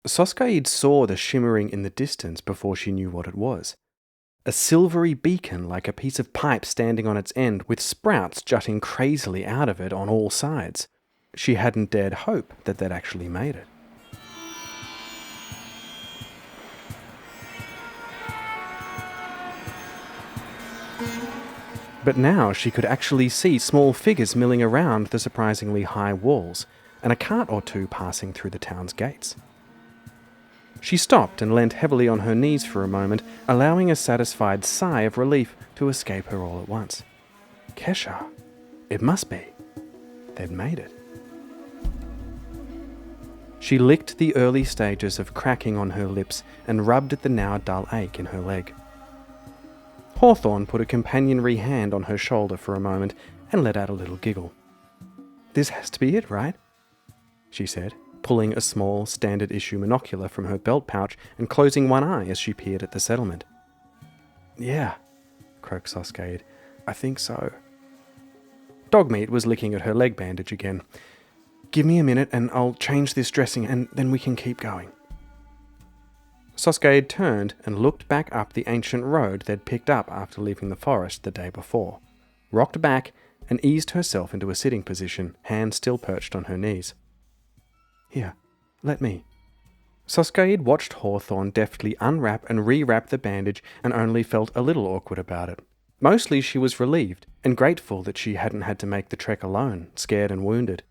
Soskaid saw the shimmering in the distance before she knew what it was. A silvery beacon like a piece of pipe standing on its end with sprouts jutting crazily out of it on all sides. She hadn't dared hope that they'd actually made it. But now she could actually see small figures milling around the surprisingly high walls, and a cart or two passing through the town's gates. She stopped and leant heavily on her knees for a moment, allowing a satisfied sigh of relief to escape her all at once. Kesha. It must be. They'd made it. She licked the early stages of cracking on her lips and rubbed at the now dull ache in her leg. Hawthorne put a companionary hand on her shoulder for a moment and let out a little giggle. "This has to be it, right?" she said, pulling a small, standard-issue monocular from her belt pouch and closing one eye as she peered at the settlement. "Yeah," croaked Soskaid. "I think so." Dogmeat was licking at her leg bandage again. "Give me a minute and I'll change this dressing and then we can keep going." Soskaid turned and looked back up the ancient road they'd picked up after leaving the forest the day before, rocked back and eased herself into a sitting position, hands still perched on her knees. "Here, let me." Soskaid watched Hawthorne deftly unwrap and rewrap the bandage and only felt a little awkward about it. Mostly she was relieved and grateful that she hadn't had to make the trek alone, scared and wounded.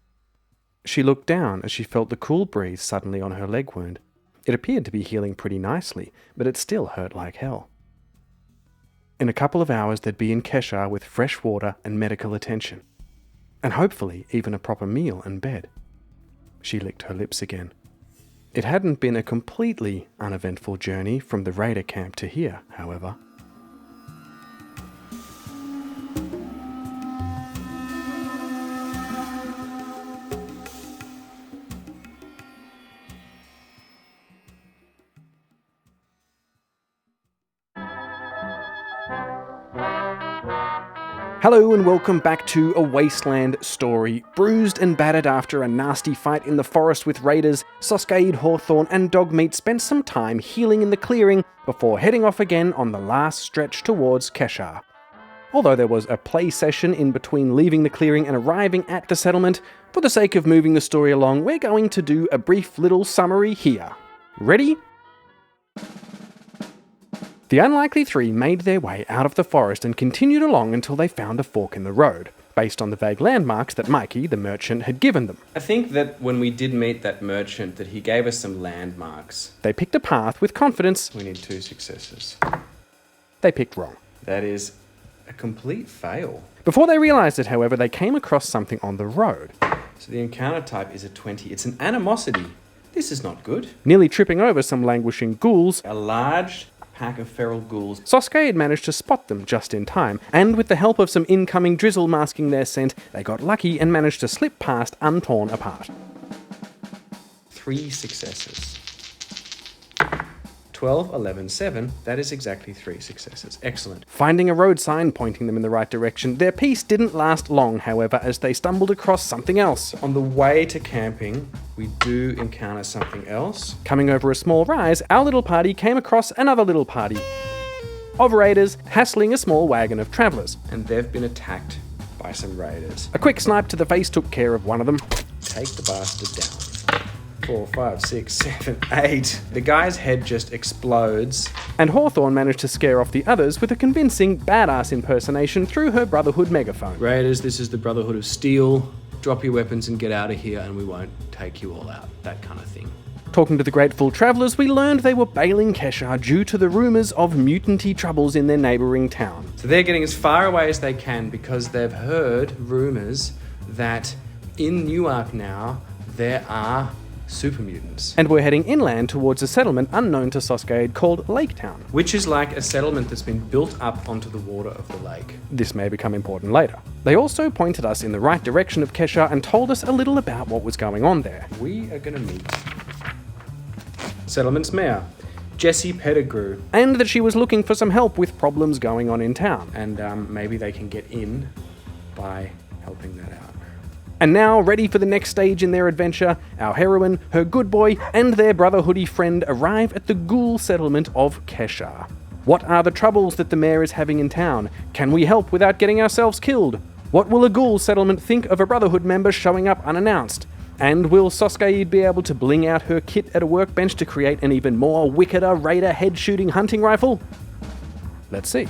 She looked down as she felt the cool breeze suddenly on her leg wound. It appeared to be healing pretty nicely, but it still hurt like hell. In a couple of hours they'd be in Kesha with fresh water and medical attention. And hopefully even a proper meal and bed. She licked her lips again. It hadn't been a completely uneventful journey from the raider camp to here, however. Hello and welcome back to A Wasteland Story. Bruised and battered after a nasty fight in the forest with raiders, Soskaid, Hawthorne and Dogmeat spent some time healing in the clearing before heading off again on the last stretch towards Kesha. Although there was a play session in between leaving the clearing and arriving at the settlement, for the sake of moving the story along, we're going to do a brief little summary here. Ready? The unlikely three made their way out of the forest and continued along until they found a fork in the road, based on the vague landmarks that Mikey, the merchant, had given them. I think that when we did meet that merchant, that he gave us some landmarks. They picked a path with confidence. We need 2 successes. They picked wrong. That is a complete fail. Before they realised it, however, they came across something on the road. So the encounter type is a 20. It's an animosity. This is not good. Nearly tripping over some languishing ghouls, A large pack of feral ghouls. Soskaid managed to spot them just in time, and with the help of some incoming drizzle masking their scent, they got lucky and managed to slip past untorn apart. 3 successes. 12, 11, 7. That is exactly 3 successes. Excellent. Finding a road sign pointing them in the right direction, their peace didn't last long, however, as they stumbled across something else. On the way to camping, we do encounter something else. Coming over a small rise, our little party came across another little party of raiders hassling a small wagon of travellers. And they've been attacked by some raiders. A quick snipe to the face took care of one of them. Take the bastard down. 4, 5, 6, 7, 8. The guy's head just explodes. And Hawthorne managed to scare off the others with a convincing badass impersonation through her Brotherhood megaphone. Raiders, this is the Brotherhood of Steel. Drop your weapons and get out of here and we won't take you all out. That kind of thing. Talking to the grateful travellers, we learned they were bailing Kesha due to the rumours of mutanty troubles in their neighbouring town. So they're getting as far away as they can because they've heard rumours that in Newark now there are super mutants. And we're heading inland towards a settlement unknown to Soskaid called Lake Town. Which is like a settlement that's been built up onto the water of the lake. This may become important later. They also pointed us in the right direction of Kesha and told us a little about what was going on there. We are going to meet Settlement's mayor, Jessie Pettigrew. And that she was looking for some help with problems going on in town. And maybe they can get in by helping that out. And now, ready for the next stage in their adventure, our heroine, her good boy, and their brotherhoody friend arrive at the ghoul settlement of Keshar. What are the troubles that the mayor is having in town? Can we help without getting ourselves killed? What will a ghoul settlement think of a brotherhood member showing up unannounced? And will Soskaid be able to bling out her kit at a workbench to create an even more wickeder raider head-shooting hunting rifle? Let's see.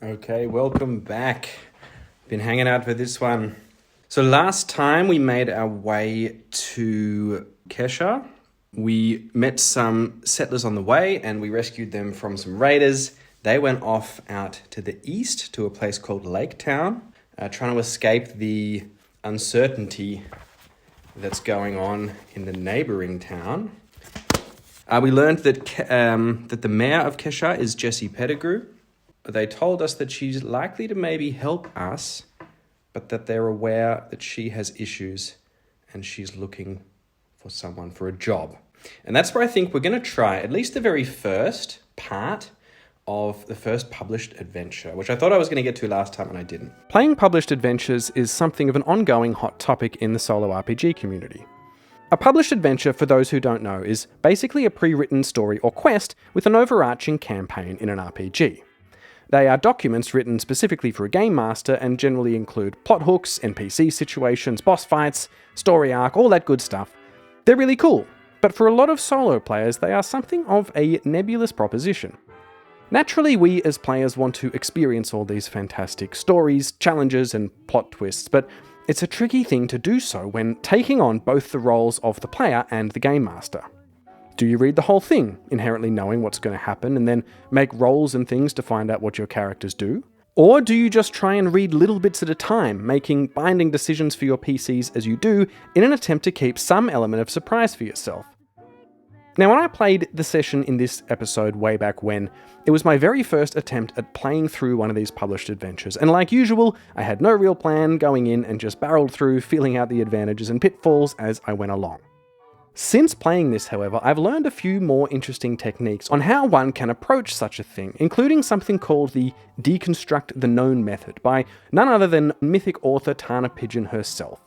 Okay, welcome back. Been hanging out for this one. So last time we made our way to Keshar. We met some settlers on the way and we rescued them from some raiders. They went off out to the east to a place called Lake Town, trying to escape the uncertainty that's going on in the neighboring town. We learned that that the mayor of Keshar is Jessie Pettigrew. They told us that she's likely to maybe help us, but that they're aware that she has issues and she's looking for someone for a job. And that's where I think we're going to try at least the very first part of the first published adventure, which I thought I was going to get to last time and I didn't. Playing published adventures is something of an ongoing hot topic in the solo RPG community. A published adventure, for those who don't know, is basically a pre-written story or quest with an overarching campaign in an RPG. They are documents written specifically for a game master and generally include plot hooks, NPC situations, boss fights, story arc, all that good stuff. They're really cool, but for a lot of solo players they are something of a nebulous proposition. Naturally, we as players want to experience all these fantastic stories, challenges, and plot twists, but it's a tricky thing to do so when taking on both the roles of the player and the game master. Do you read the whole thing, inherently knowing what's going to happen, and then make rolls and things to find out what your characters do? Or do you just try and read little bits at a time, making binding decisions for your PCs as you do, in an attempt to keep some element of surprise for yourself? Now, when I played the session in this episode way back when, it was my very first attempt at playing through one of these published adventures, and like usual, I had no real plan going in and just barreled through, feeling out the advantages and pitfalls as I went along. Since playing this, however, I've learned a few more interesting techniques on how one can approach such a thing, including something called the Deconstruct the Known method by none other than Mythic author Tana Pigeon herself.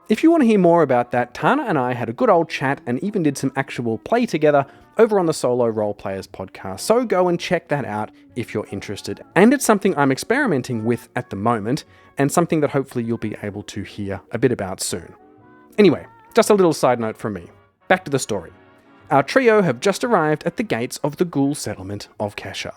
If you want to hear more about that, Tana and I had a good old chat and even did some actual play together over on the Solo Role Players podcast, so go and check that out if you're interested. And it's something I'm experimenting with at the moment, and something that hopefully you'll be able to hear a bit about soon. Anyway, just a little side note from me. Back to the story. Our trio have just arrived at the gates of the ghoul settlement of Keshar.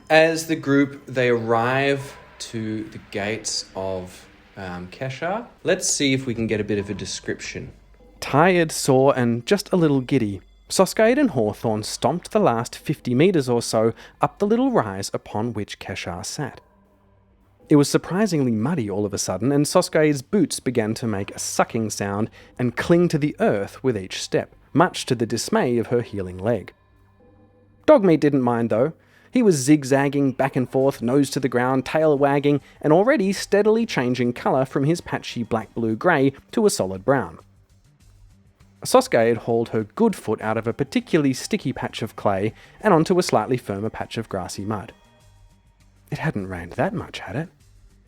As the group, they arrive to the gates of Keshar. Let's see if we can get a bit of a description. Tired, sore, and just a little giddy, Soskaid and Hawthorne stomped the last 50 metres or so up the little rise upon which Keshar sat. It was surprisingly muddy all of a sudden, and Soskaid's boots began to make a sucking sound and cling to the earth with each step, much to the dismay of her healing leg. Dogmeat didn't mind though. He was zigzagging back and forth, nose to the ground, tail wagging, and already steadily changing colour from his patchy black-blue-grey to a solid brown. Soskaid hauled her good foot out of a particularly sticky patch of clay and onto a slightly firmer patch of grassy mud. It hadn't rained that much, had it?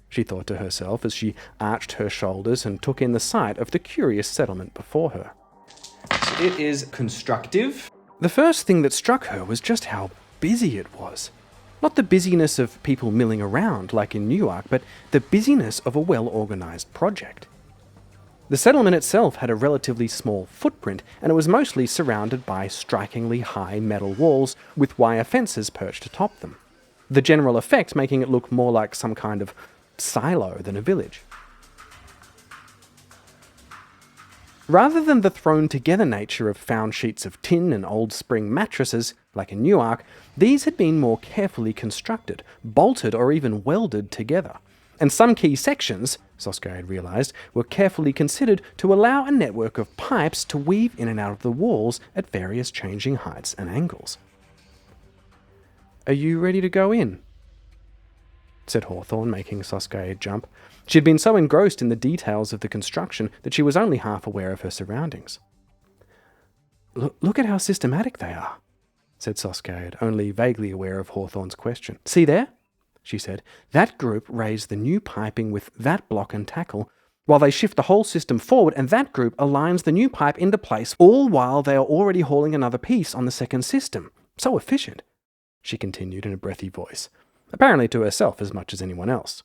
She thought to herself as she arched her shoulders and took in the sight of the curious settlement before her. So it is constructive. The first thing that struck her was just how busy it was. Not the busyness of people milling around like in Newark, but the busyness of a well-organised project. The settlement itself had a relatively small footprint, and it was mostly surrounded by strikingly high metal walls with wire fences perched atop them. The general effect making it look more like some kind of silo than a village. Rather than the thrown-together nature of found sheets of tin and old spring mattresses, like in Newark, these had been more carefully constructed, bolted or even welded together. And some key sections, Soskaid realised, were carefully considered to allow a network of pipes to weave in and out of the walls at various changing heights and angles. "Are you ready to go in?" said Hawthorne, making Soskeid jump. She had been so engrossed in the details of the construction that she was only half aware of her surroundings. Look at how systematic they are, said Soskeid, only vaguely aware of Hawthorne's question. See there? She said. That group raise the new piping with that block and tackle, while they shift the whole system forward, and that group aligns the new pipe into place, all while they are already hauling another piece on the second system. So efficient, she continued in a breathy voice, apparently to herself as much as anyone else.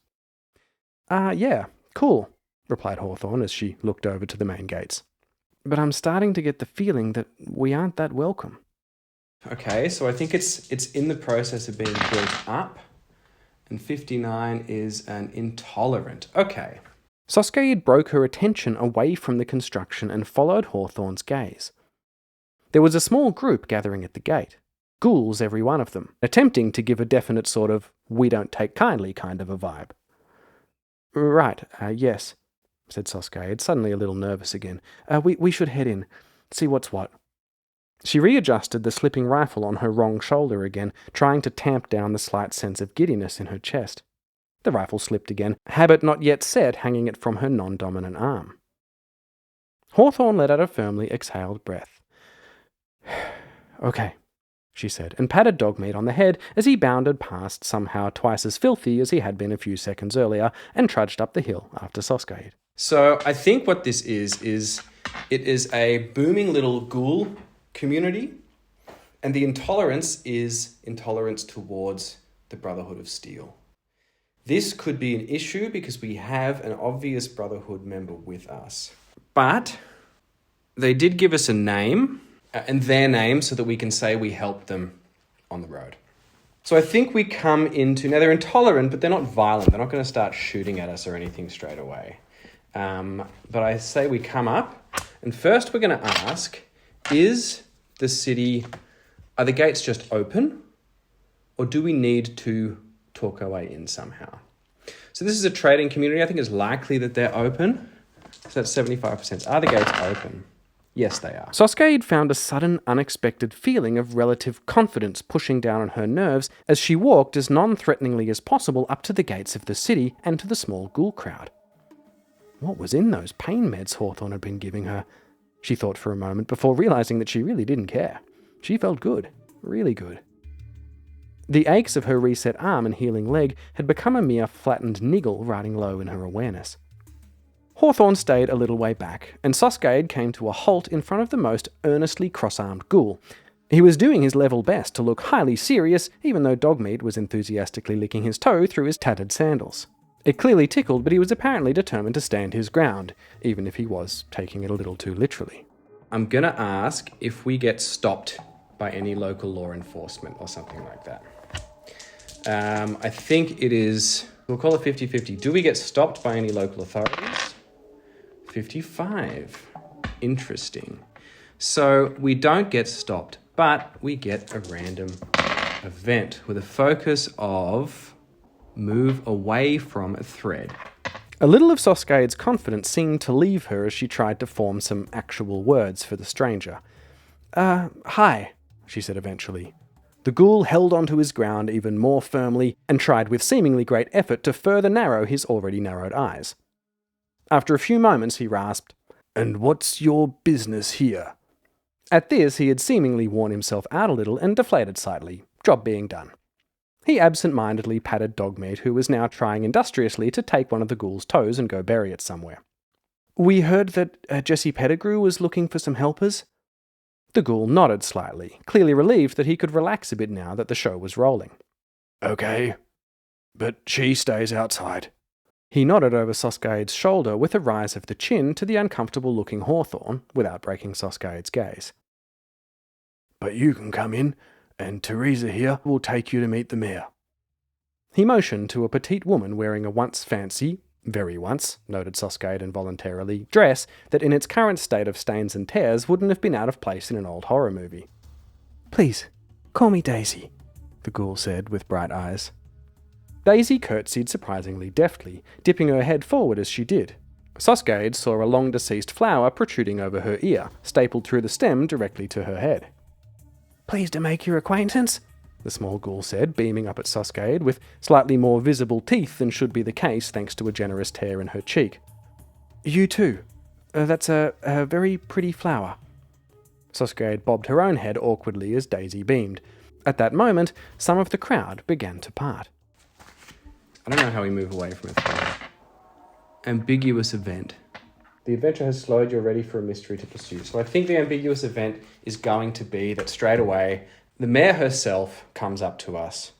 Yeah, cool, replied Hawthorne as she looked over to the main gates. But I'm starting to get the feeling that we aren't that welcome. Okay, so I think it's in the process of being built up, and 59 is an intolerant. Okay. Soskeid broke her attention away from the construction and followed Hawthorne's gaze. There was a small group gathering at the gate, ghouls every one of them, attempting to give a definite sort of we don't take kindly kind of a vibe. Right, yes, said Soskeid, suddenly a little nervous again. We should head in, see what's what. She readjusted the slipping rifle on her wrong shoulder again, trying to tamp down the slight sense of giddiness in her chest. The rifle slipped again, habit not yet set hanging it from her non-dominant arm. Hawthorne let out a firmly exhaled breath. Okay, she said, and patted Dogmeat on the head as he bounded past, somehow twice as filthy as he had been a few seconds earlier, and trudged up the hill after Soskeid. So I think what this is it is a booming little ghoul community, and the intolerance is intolerance towards the Brotherhood of Steel. This could be an issue because we have an obvious Brotherhood member with us. But they did give us a name, and their name, so that we can say we helped them on the road. So I think we come into... Now, they're intolerant, but they're not violent. They're not going to start shooting at us or anything straight away. But I say we come up, and first we're going to ask, is the city... Are the gates just open, or do we need to talk our way in somehow? So this is a trading community. I think it's likely that they're open. So that's 75%. Are the gates open? Yes, they are. Soskeid found a sudden, unexpected feeling of relative confidence pushing down on her nerves as she walked as non-threateningly as possible up to the gates of the city and to the small ghoul crowd. What was in those pain meds Hawthorne had been giving her? She thought for a moment before realizing that she really didn't care. She felt good. Really good. The aches of her reset arm and healing leg had become a mere flattened niggle riding low in her awareness. Hawthorne stayed a little way back, and Soskeid came to a halt in front of the most earnestly cross-armed ghoul. He was doing his level best to look highly serious, even though Dogmeat was enthusiastically licking his toe through his tattered sandals. It clearly tickled, but he was apparently determined to stand his ground, even if he was taking it a little too literally. I'm going to ask if we get stopped by any local law enforcement or something like that. I think it is... We'll call it 50-50. Do we get stopped by any local authorities? 55. Interesting. So we don't get stopped, but we get a random event with a focus of move away from a thread. A little of Soskeid's confidence seemed to leave her as she tried to form some actual words for the stranger. Hi, she said eventually. The ghoul held onto his ground even more firmly and tried with seemingly great effort to further narrow his already narrowed eyes. After a few moments he rasped, "And what's your business here?" At this he had seemingly worn himself out a little and deflated slightly, job being done. He absent-mindedly patted Dogmeat, who was now trying industriously to take one of the ghoul's toes and go bury it somewhere. "We heard that Jesse Pettigrew was looking for some helpers." The ghoul nodded slightly, clearly relieved that he could relax a bit now that the show was rolling. "Okay, but she stays outside." He nodded over Soskeid's shoulder with a rise of the chin to the uncomfortable-looking Hawthorne, without breaking Soskeid's gaze. "But you can come in, and Teresa here will take you to meet the mayor." He motioned to a petite woman wearing a once fancy, very once, noted Soskeid involuntarily, dress that in its current state of stains and tears wouldn't have been out of place in an old horror movie. "Please, call me Daisy," the ghoul said with bright eyes. Daisy curtsied surprisingly deftly, dipping her head forward as she did. Soskeid saw a long-deceased flower protruding over her ear, stapled through the stem directly to her head. "Pleased to make your acquaintance," the small ghoul said, beaming up at Soskade, with slightly more visible teeth than should be the case thanks to a generous tear in her cheek. You too. That's a very pretty flower. Soskade bobbed her own head awkwardly as Daisy beamed. At that moment, some of the crowd began to part. I don't know how we move away from it. Ambiguous event. The adventure has slowed. You're ready for a mystery to pursue. So I think the ambiguous event is going to be that straight away, the mayor herself comes up to us.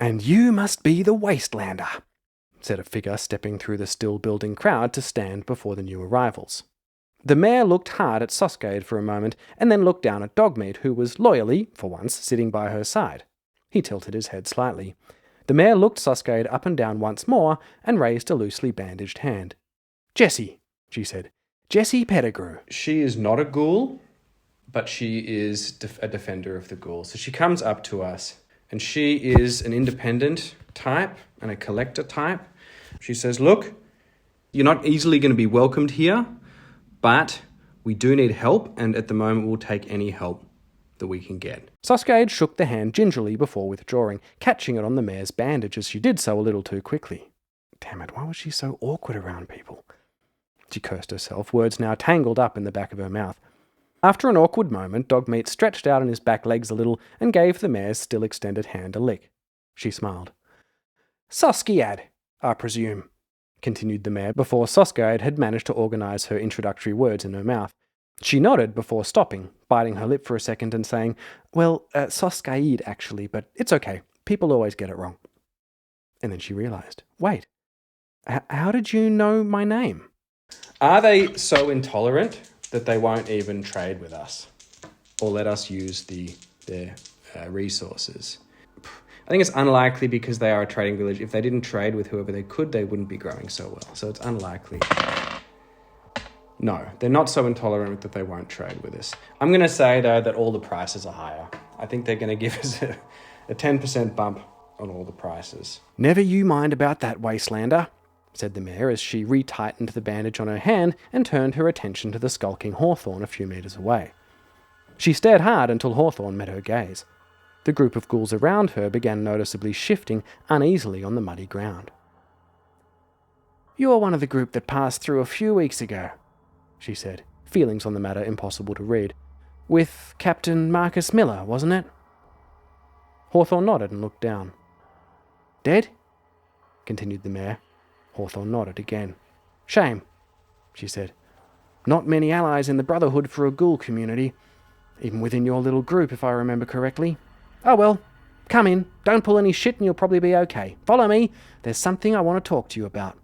And you must be the Wastelander, said a figure stepping through the still-building crowd to stand before the new arrivals. The mayor looked hard at Soskade for a moment, and then looked down at Dogmeat, who was loyally, for once, sitting by her side. He tilted his head slightly. The mayor looked Soskade up and down once more, and raised a loosely bandaged hand. Jessie, she said. Jessie Pettigrew. She is not a ghoul, but she is a defender of the ghoul. So she comes up to us, and she is an independent type and a collector type. She says, look, you're not easily going to be welcomed here, but we do need help, and at the moment we'll take any help that we can get. Soskade shook the hand gingerly before withdrawing, catching it on the mare's bandage as she did so a little too quickly. Damn it, why was she so awkward around people? She cursed herself, words now tangled up in the back of her mouth. After an awkward moment, Dogmeat stretched out on his back legs a little and gave the mare's still extended hand a lick. She smiled. Soskiad, I presume, continued the mare before Soskade had managed to organise her introductory words in her mouth. She nodded before stopping, biting her lip for a second and saying, well, Soskaid actually, but it's okay. People always get it wrong. And then she realised, wait, how did you know my name? Are they so intolerant that they won't even trade with us or let us use their resources? I think it's unlikely because they are a trading village. If they didn't trade with whoever they could, they wouldn't be growing so well. So it's unlikely. No, they're not so intolerant that they won't trade with us. I'm going to say, though, that all the prices are higher. I think they're going to give us a 10% bump on all the prices. Never you mind about that, Wastelander, said the mayor as she retightened the bandage on her hand and turned her attention to the skulking Hawthorn a few metres away. She stared hard until Hawthorn met her gaze. The group of ghouls around her began noticeably shifting uneasily on the muddy ground. You're one of the group that passed through a few weeks ago, she said, feelings on the matter impossible to read. With Captain Marcus Miller, wasn't it? Hawthorn nodded and looked down. Dead? Continued the mayor. Hawthorn nodded again. Shame, she said. Not many allies in the Brotherhood for a ghoul community, even within your little group, if I remember correctly. Oh well, come in, don't pull any shit and you'll probably be okay. Follow me, there's something I want to talk to you about.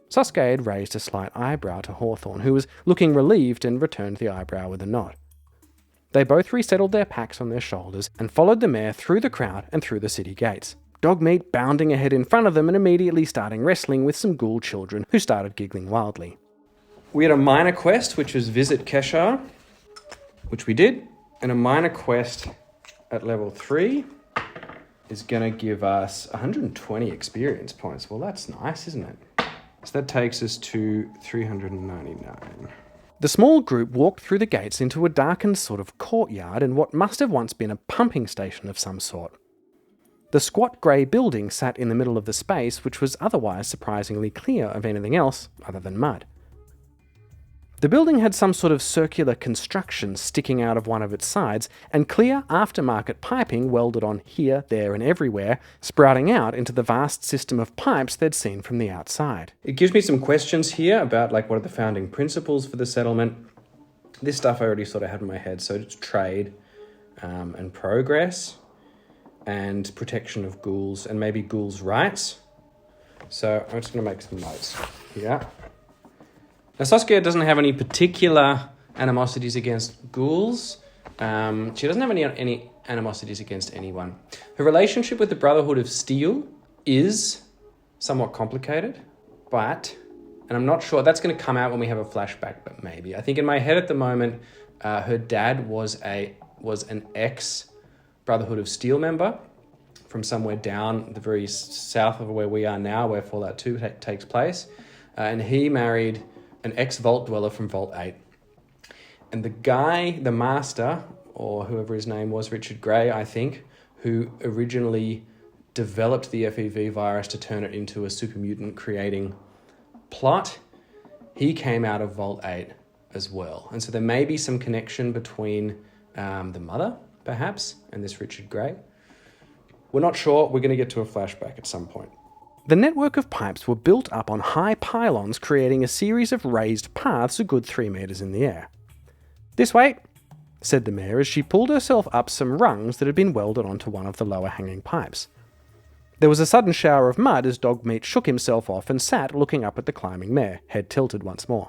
Soskade raised a slight eyebrow to Hawthorn, who was looking relieved and returned the eyebrow with a nod. They both resettled their packs on their shoulders and followed the mare through the crowd and through the city gates. Dogmeat bounding ahead in front of them and immediately starting wrestling with some ghoul children who started giggling wildly. We had a minor quest, which was visit Keshar, which we did, and a minor quest at level 3 is going to give us 120 experience points. Well, that's nice, isn't it? So that takes us to 399. The small group walked through the gates into a darkened sort of courtyard in what must have once been a pumping station of some sort. The squat grey building sat in the middle of the space, which was otherwise surprisingly clear of anything else other than mud. The building had some sort of circular construction sticking out of one of its sides, and clear aftermarket piping welded on here, there and everywhere, sprouting out into the vast system of pipes they'd seen from the outside. It gives me some questions here about what are the founding principles for the settlement. This stuff I already sort of had in my head, so it's trade and progress and protection of ghouls and maybe ghouls' rights. So I'm just going to make some notes here. Now, Saskia doesn't have any particular animosities against ghouls. She doesn't have any animosities against anyone. Her relationship with the Brotherhood of Steel is somewhat complicated, but, and I'm not sure, that's going to come out when we have a flashback, but maybe. I think in my head at the moment, her dad was an ex-Brotherhood of Steel member from somewhere down the very south of where we are now, where Fallout 2 takes place, and he married an ex-Vault dweller from Vault 8. And the guy, the master, or whoever his name was, Richard Gray, I think, who originally developed the FEV virus to turn it into a super mutant creating plot, he came out of Vault 8 as well. And so there may be some connection between the mother, perhaps, and this Richard Gray. We're not sure. We're going to get to a flashback at some point. The network of pipes were built up on high pylons, creating a series of raised paths a good 3 meters in the air. "This way," said the mayor as she pulled herself up some rungs that had been welded onto one of the lower hanging pipes. There was a sudden shower of mud as Dogmeat shook himself off and sat looking up at the climbing mare, head tilted once more.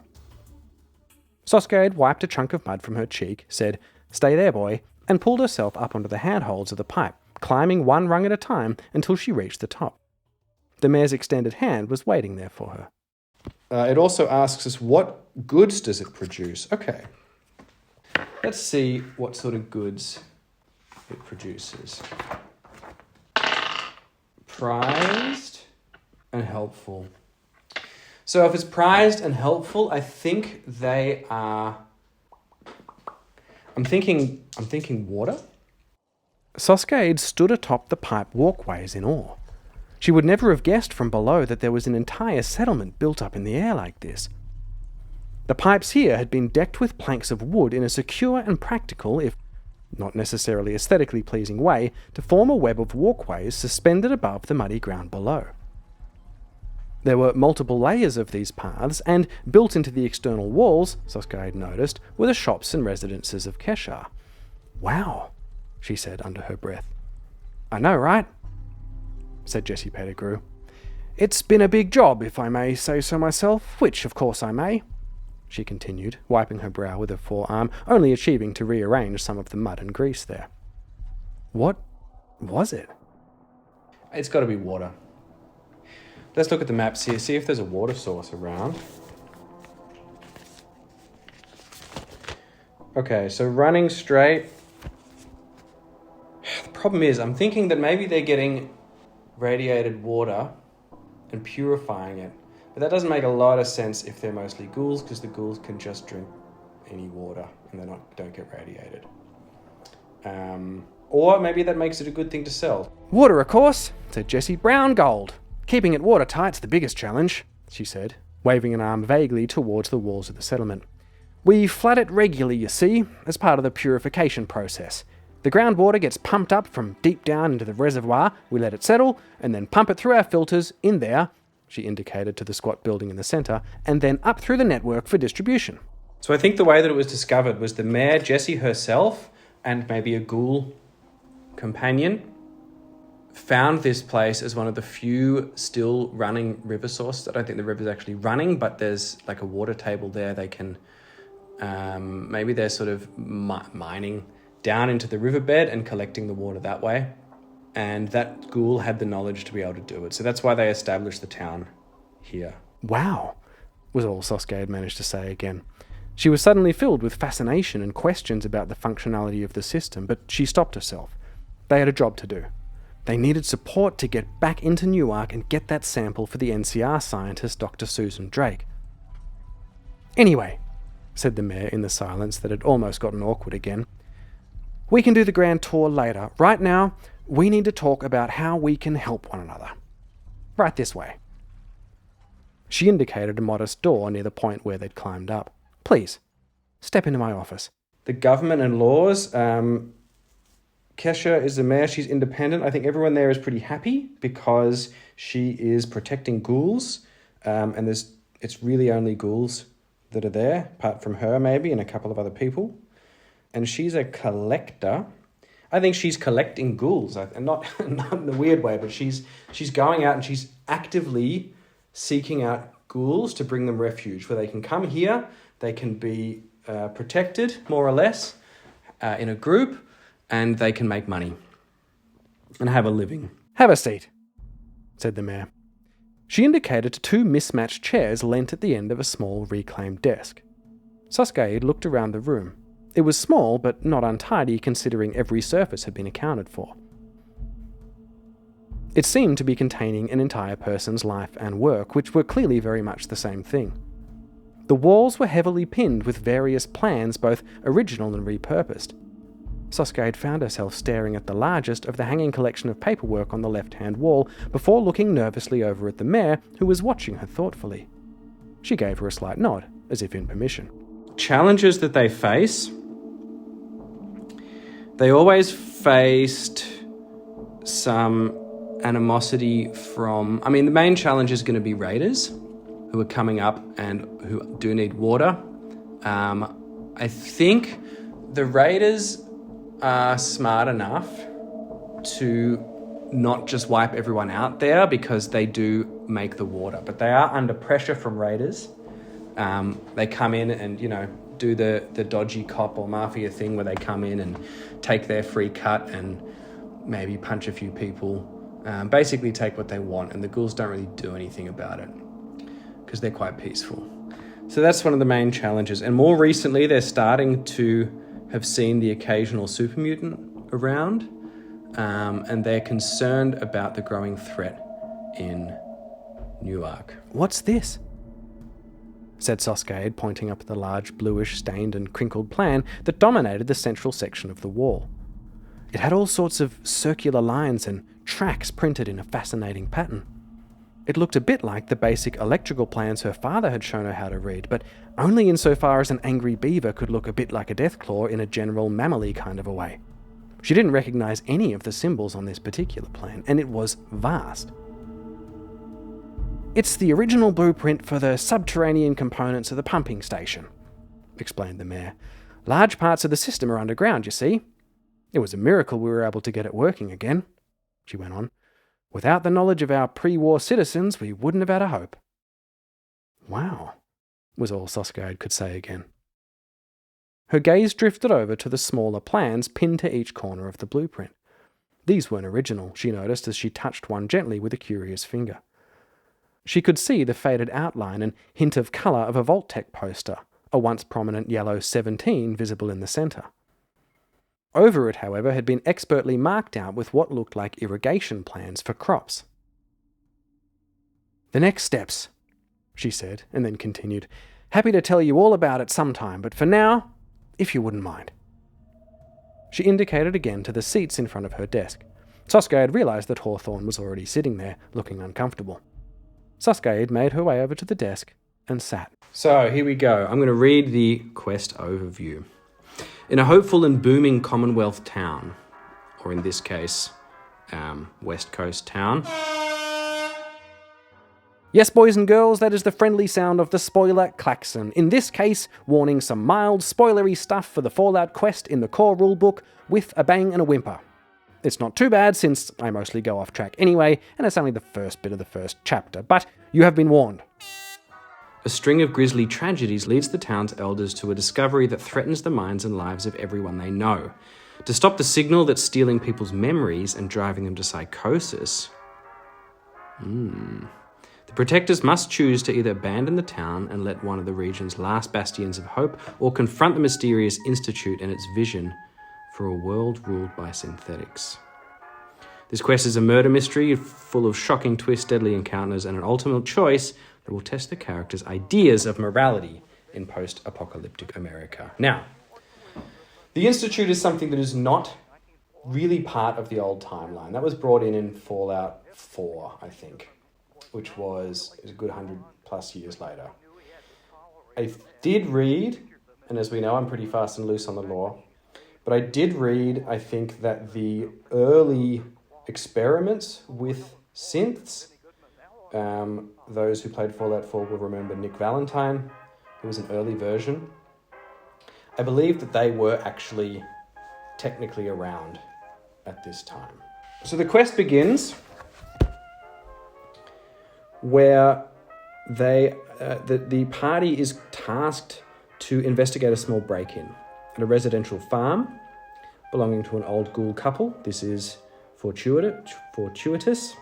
Soskade wiped a chunk of mud from her cheek, said, "Stay there, boy," and pulled herself up onto the handholds of the pipe, climbing one rung at a time until she reached the top. The mare's extended hand was waiting there for her. It also asks us, what goods does it produce? Okay. Let's see what sort of goods it produces. Prized and helpful. So if it's prized and helpful, I think they are... I'm thinking water. Soskade stood atop the pipe walkways in awe. She would never have guessed from below that there was an entire settlement built up in the air like this. The pipes here had been decked with planks of wood in a secure and practical, if not necessarily aesthetically pleasing way, to form a web of walkways suspended above the muddy ground below. There were multiple layers of these paths, and built into the external walls, Soskade noticed, were the shops and residences of Keshar. "Wow," she said under her breath. "I know, right?" said Jessie Pettigrew. "It's been a big job, if I may say so myself, which of course I may," she continued, wiping her brow with her forearm, only achieving to rearrange some of the mud and grease there. "What was it?" It's got to be water. Let's look at the maps here, see if there's a water source around. Okay, so running straight. The problem is, I'm thinking that maybe they're getting radiated water and purifying it. But that doesn't make a lot of sense if they're mostly ghouls, because the ghouls can just drink any water and they don't get radiated. Or maybe that makes it a good thing to sell. "Water, of course," said Jessie. "Brown gold. Keeping it watertight's the biggest challenge," she said, waving an arm vaguely towards the walls of the settlement. "We flood it regularly, you see, as part of the purification process. The groundwater gets pumped up from deep down into the reservoir, we let it settle, and then pump it through our filters in there," she indicated to the squat building in the centre, "and then up through the network for distribution." So I think the way that it was discovered was the mayor, Jessie herself, and maybe a ghoul companion, found this place as one of the few still running river sources. I don't think the river's actually running, but there's like a water table there. They can, maybe they're sort of mining down into the riverbed and collecting the water that way. And that ghoul had the knowledge to be able to do it. So that's why they established the town here. "Wow," was all Soskade managed to say again. She was suddenly filled with fascination and questions about the functionality of the system, but she stopped herself. They had a job to do. They needed support to get back into Newark and get that sample for the NCR scientist, Dr. Susan Drake. "Anyway," said the mayor in the silence that had almost gotten awkward again, "we can do the grand tour later. Right now, we need to talk about how we can help one another. Right this way." She indicated a modest door near the point where they'd climbed up. "Please, step into my office." The government and laws, Kesha is the mayor, she's independent. I think everyone there is pretty happy because she is protecting ghouls, and it's really only ghouls that are there, apart from her maybe and a couple of other people. And she's a collector. I think she's collecting ghouls, and not in a weird way, but she's going out and she's actively seeking out ghouls to bring them refuge, where they can come here, they can be protected, more or less, in a group, and they can make money and have a living. "Have a seat," said the mayor. She indicated to two mismatched chairs lent at the end of a small reclaimed desk. Soskade looked around the room. It was small, but not untidy considering every surface had been accounted for. It seemed to be containing an entire person's life and work, which were clearly very much the same thing. The walls were heavily pinned with various plans, both original and repurposed. Soskade found herself staring at the largest of the hanging collection of paperwork on the left-hand wall before looking nervously over at the mayor, who was watching her thoughtfully. She gave her a slight nod, as if in permission. Challenges that they face. They always faced some animosity from... the main challenge is going to be raiders who are coming up and who do need water. I think the raiders are smart enough to not just wipe everyone out there because they do make the water, but they are under pressure from raiders. They come in and, do the dodgy cop or mafia thing where they come in and take their free cut and maybe punch a few people, basically take what they want, and the ghouls don't really do anything about it because they're quite peaceful. So that's one of the main challenges. And more recently, they're starting to have seen the occasional super mutant around, and they're concerned about the growing threat in Newark. "What's this?" said Soskade, pointing up at the large bluish stained and crinkled plan that dominated the central section of the wall. It had all sorts of circular lines and tracks printed in a fascinating pattern. It looked a bit like the basic electrical plans her father had shown her how to read, but only insofar as an angry beaver could look a bit like a deathclaw in a general mammally kind of a way. She didn't recognize any of the symbols on this particular plan, and it was vast. "It's the original blueprint for the subterranean components of the pumping station," explained the mayor. "Large parts of the system are underground, you see. It was a miracle we were able to get it working again," she went on. "Without the knowledge of our pre-war citizens, we wouldn't have had a hope." "Wow," was all Soskade could say again. Her gaze drifted over to the smaller plans pinned to each corner of the blueprint. These weren't original, she noticed as she touched one gently with a curious finger. She could see the faded outline and hint of colour of a Vault-Tec poster, a once prominent yellow 17 visible in the centre. Over it, however, had been expertly marked out with what looked like irrigation plans for crops. "The next steps," she said, and then continued. "Happy to tell you all about it sometime, but for now, if you wouldn't mind." She indicated again to the seats in front of her desk. Soskade had realised that Hawthorne was already sitting there, looking uncomfortable. Soskade made her way over to the desk and sat. So here we go. I'm going to read the quest overview. In a hopeful and booming Commonwealth town, or in this case, West Coast town. Yes, boys and girls, that is the friendly sound of the spoiler klaxon. In this case, warning some mild, spoilery stuff for the Fallout quest in the core rulebook with a bang and a whimper. It's not too bad since I mostly go off track anyway, and it's only the first bit of the first chapter, but you have been warned. A string of grisly tragedies leads the town's elders to a discovery that threatens the minds and lives of everyone they know. To stop the signal that's stealing people's memories and driving them to psychosis, the protectors must choose to either abandon the town and let one of the region's last bastions of hope, or confront the mysterious institute and its vision for a world ruled by synthetics. This quest is a murder mystery full of shocking twists, deadly encounters, and an ultimate choice that will test the characters' ideas of morality in post-apocalyptic America. Now, the Institute is something that is not really part of the old timeline. That was brought in Fallout 4, I think, which was a good 100 plus years later. I did read, and as we know, I'm pretty fast and loose on the law, but I did read, I think, that the early experiments with synths, those who played Fallout 4 will remember Nick Valentine, who was an early version. I believe that they were actually technically around at this time. So the quest begins where the party is tasked to investigate a small break-in at a residential farm belonging to an old ghoul couple. This is fortuitous.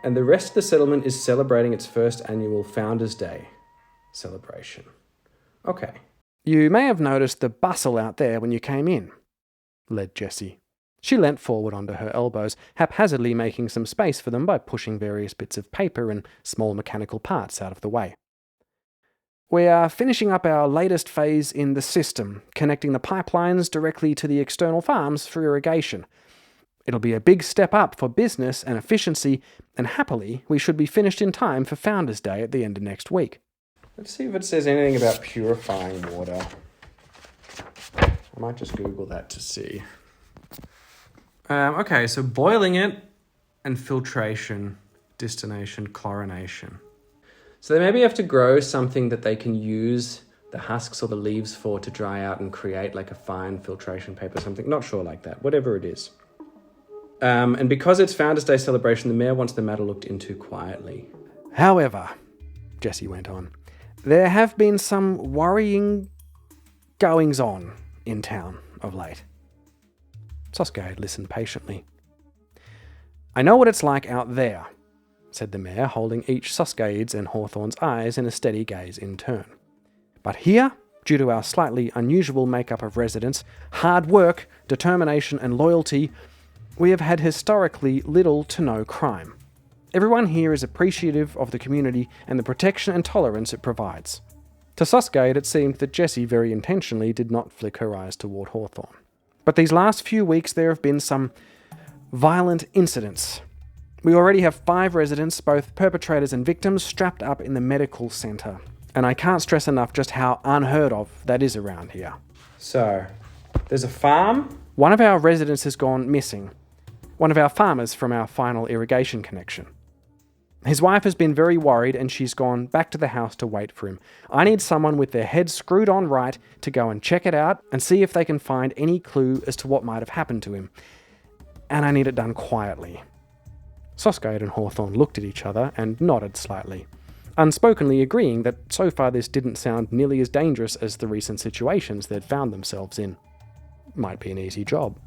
And the rest of the settlement is celebrating its first annual Founders' Day celebration. Okay. "You may have noticed the bustle out there when you came in," led Jessie. She leant forward onto her elbows, haphazardly making some space for them by pushing various bits of paper and small mechanical parts out of the way. We are finishing up our latest phase in the system, connecting the pipelines directly to the external farms for irrigation. It'll be a big step up for business and efficiency, and happily, we should be finished in time for Founders Day at the end of next week. Let's see if it says anything about purifying water. I might just Google that to see. Okay, so boiling it and filtration, distillation, chlorination. So they maybe have to grow something that they can use the husks or the leaves for to dry out and create like a fine filtration paper or something. Not sure like that, whatever it is. And because it's Founders Day celebration, the mayor wants the matter looked into quietly. However, Jessie went on, there have been some worrying goings-on in town of late. Sosgade listened patiently. I know what it's like out there, said the mayor, holding each Sosgade's and Hawthorne's eyes in a steady gaze in turn. But here, due to our slightly unusual makeup of residents, hard work, determination and loyalty, we have had historically little to no crime. Everyone here is appreciative of the community and the protection and tolerance it provides. To Sosgade, it seemed that Jessie very intentionally did not flick her eyes toward Hawthorne. But these last few weeks there have been some violent incidents. We already have 5 residents, both perpetrators and victims, strapped up in the medical centre. And I can't stress enough just how unheard of that is around here. So, there's a farm. One of our residents has gone missing. One of our farmers from our final irrigation connection. His wife has been very worried and she's gone back to the house to wait for him. I need someone with their head screwed on right to go and check it out and see if they can find any clue as to what might have happened to him. And I need it done quietly. Sosgade and Hawthorne looked at each other and nodded slightly, unspokenly agreeing that so far this didn't sound nearly as dangerous as the recent situations they'd found themselves in. Might be an easy job.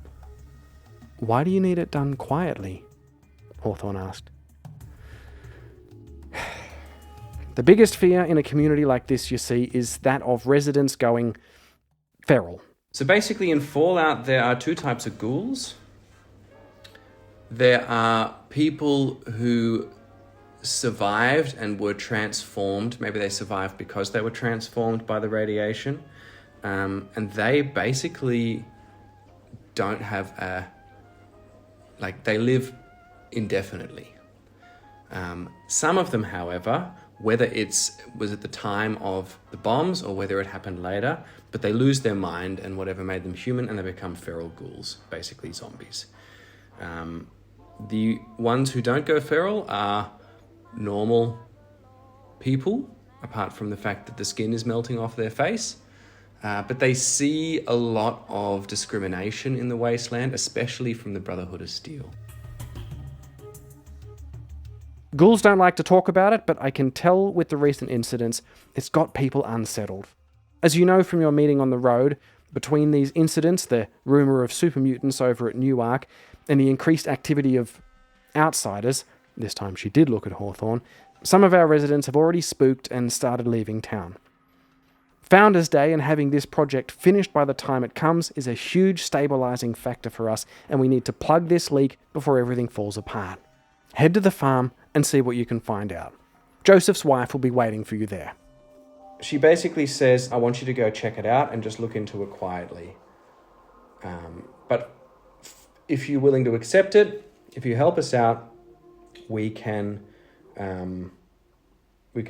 Why do you need it done quietly? Hawthorne asked. The biggest fear in a community like this, you see, is that of residents going feral. So basically in Fallout there are 2 types of ghouls. There are people who survived and were transformed. Maybe they survived because they were transformed by the radiation. And they basically don't have they live indefinitely. Some of them, however, whether was at the time of the bombs or whether it happened later, but they lose their mind and whatever made them human and they become feral ghouls, basically zombies. The ones who don't go feral are normal people, apart from the fact that the skin is melting off their face. But they see a lot of discrimination in the Wasteland, especially from the Brotherhood of Steel. Ghouls don't like to talk about it, but I can tell with the recent incidents, it's got people unsettled. As you know from your meeting on the road, between these incidents, the rumour of super mutants over at Newark, and the increased activity of outsiders, this time she did look at Hawthorne, some of our residents have already spooked and started leaving town. Founders Day and having this project finished by the time it comes is a huge stabilising factor for us, and we need to plug this leak before everything falls apart. Head to the farm and see what you can find out. Joseph's wife will be waiting for you there. She basically says, I want you to go check it out and just look into it quietly. But if you're willing to accept it, if you help us out, we can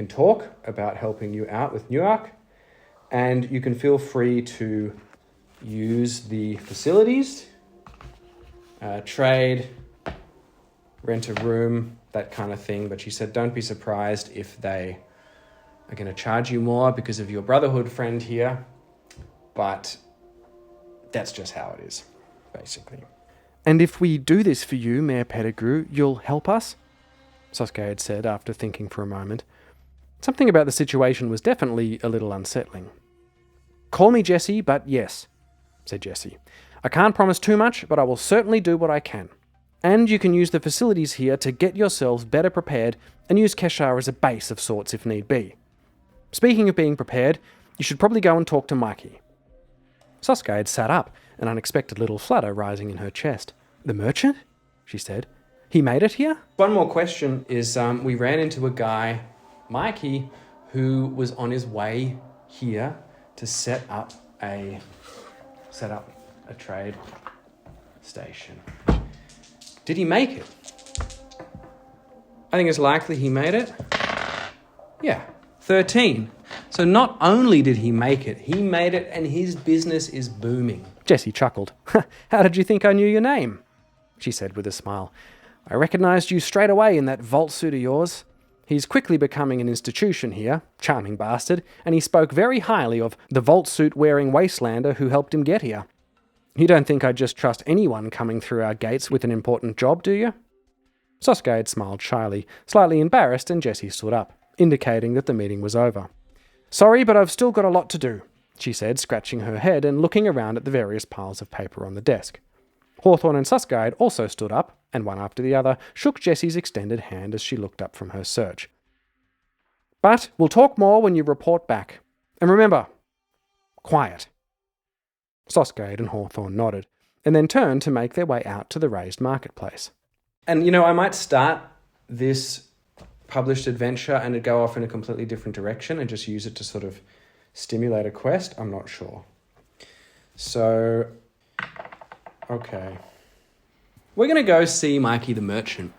talk about helping you out with Newark, and you can feel free to use the facilities, trade, rent a room, that kind of thing. But she said, don't be surprised if they are going to charge you more because of your Brotherhood friend here. But that's just how it is, basically. And if we do this for you, Mayor Pettigrew, you'll help us? Sosgade said after thinking for a moment. Something about the situation was definitely a little unsettling. Call me Jessie, but yes, said Jessie. I can't promise too much, but I will certainly do what I can. And you can use the facilities here to get yourselves better prepared and use Keshar as a base of sorts if need be. Speaking of being prepared, you should probably go and talk to Mikey. Sosgade sat up, an unexpected little flutter rising in her chest. The merchant? She said. He made it here? One more question is, we ran into a guy, Mikey, who was on his way here to set up a trade station. Did he make it? I think it's likely he made it. Yeah, 13. So not only did he make it and his business is booming. Jessie chuckled. How did you think I knew your name? She said with a smile. I recognised you straight away in that vault suit of yours. He's quickly becoming an institution here, charming bastard, and he spoke very highly of the vault suit wearing Wastelander who helped him get here. You don't think I'd just trust anyone coming through our gates with an important job, do you? Soskade smiled shyly, slightly embarrassed, and Jessie stood up, indicating that the meeting was over. Sorry, but I've still got a lot to do, she said, scratching her head and looking around at the various piles of paper on the desk. Hawthorne and Soskade also stood up, and one after the other shook Jessie's extended hand as she looked up from her search. But we'll talk more when you report back. And remember, quiet. Soskade and Hawthorne nodded, and then turned to make their way out to the raised marketplace. And, I might start this published adventure and go off in a completely different direction and just use it to sort of stimulate a quest. I'm not sure. So, okay. We're going to go see Mikey the merchant.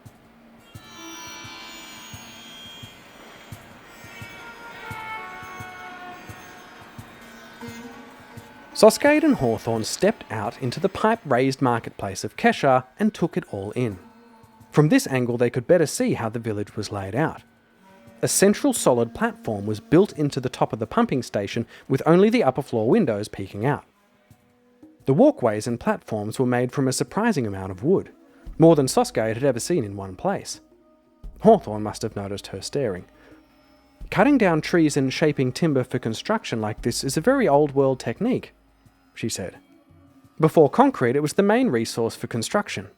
Soskade and Hawthorne stepped out into the pipe-raised marketplace of Kesha and took it all in. From this angle they could better see how the village was laid out. A central solid platform was built into the top of the pumping station with only the upper floor windows peeking out. The walkways and platforms were made from a surprising amount of wood, more than Soskade had ever seen in one place. Hawthorne must have noticed her staring. Cutting down trees and shaping timber for construction like this is a very old-world technique, she said. Before concrete, it was the main resource for construction.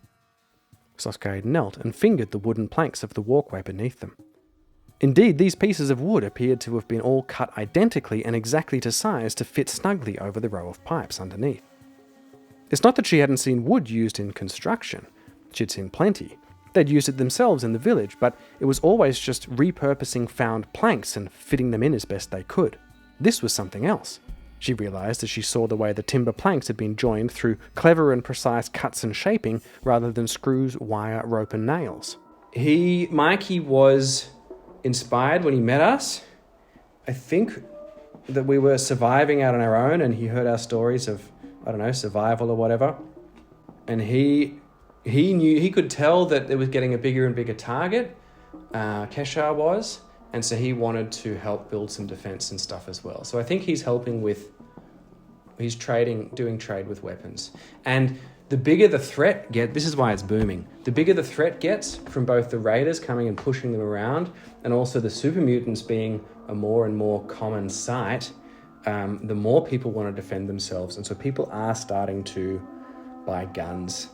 Soskade knelt and fingered the wooden planks of the walkway beneath them. Indeed, these pieces of wood appeared to have been all cut identically and exactly to size to fit snugly over the row of pipes underneath. It's not that she hadn't seen wood used in construction. She'd seen plenty. They'd used it themselves in the village, but it was always just repurposing found planks and fitting them in as best they could. This was something else, she realised as she saw the way the timber planks had been joined through clever and precise cuts and shaping rather than screws, wire, rope and nails. Mikey was inspired when he met us. I think that we were surviving out on our own and he heard our stories of, survival or whatever. And he knew, he could tell that it was getting a bigger and bigger target, Keshar was, and so he wanted to help build some defense and stuff as well. So I think he's helping with, doing trade with weapons. And the bigger the threat gets, this is why it's booming, the bigger the threat gets from both the raiders coming and pushing them around and also the super mutants being a more and more common sight, the more people want to defend themselves. And so people are starting to buy guns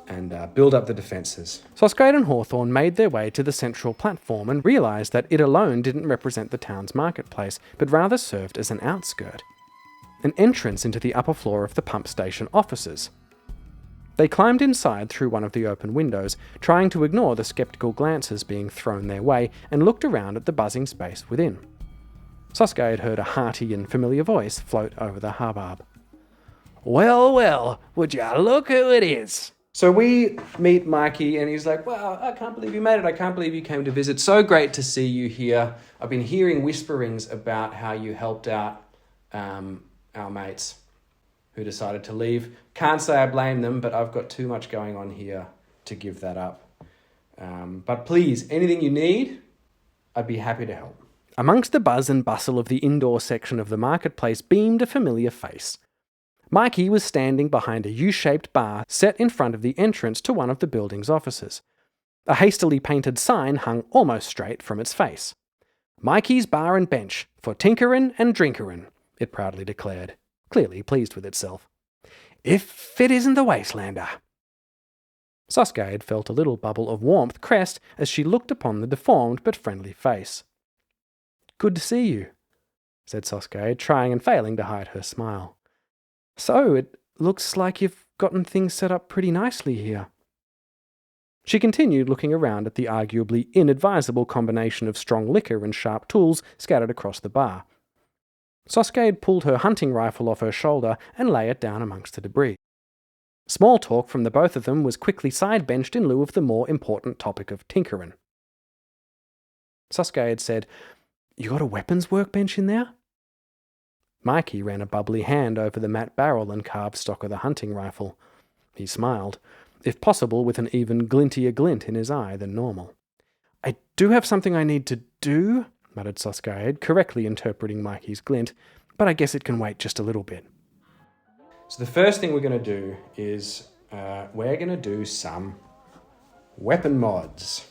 and build up the defences. Soskade and Hawthorne made their way to the central platform and realised that it alone didn't represent the town's marketplace, but rather served as an outskirt, an entrance into the upper floor of the pump station offices. They climbed inside through one of the open windows, trying to ignore the sceptical glances being thrown their way, and looked around at the buzzing space within. Soskade heard a hearty and familiar voice float over the hubbub. Well, well, would ya look who it is? So we meet Mikey and he's like, wow, I can't believe you made it. I can't believe you came to visit. So great to see you here. I've been hearing whisperings about how you helped out our mates who decided to leave. Can't say I blame them, but I've got too much going on here to give that up. But please, anything you need, I'd be happy to help. Amongst the buzz and bustle of the indoor section of the marketplace beamed a familiar face. Mikey was standing behind a U-shaped bar set in front of the entrance to one of the building's offices. A hastily painted sign hung almost straight from its face. Mikey's Bar and Bench, for tinkerin' and drinkerin', it proudly declared, clearly pleased with itself. If it isn't the Wastelander. Soskade felt a little bubble of warmth crest as she looked upon the deformed but friendly face. Good to see you, said Soskade, trying and failing to hide her smile. So, it looks like you've gotten things set up pretty nicely here. She continued looking around at the arguably inadvisable combination of strong liquor and sharp tools scattered across the bar. Soskade pulled her hunting rifle off her shoulder and lay it down amongst the debris. Small talk from the both of them was quickly side-benched in lieu of the more important topic of tinkerin'. Soskade said, "You got a weapons workbench in there?" Mikey ran a bubbly hand over the matte barrel and carved stock of the hunting rifle. He smiled, if possible with an even glintier glint in his eye than normal. "I do have something I need to do," muttered Soskade, correctly interpreting Mikey's glint, "but I guess it can wait just a little bit." So the first thing we're going to do is we're going to do some weapon mods.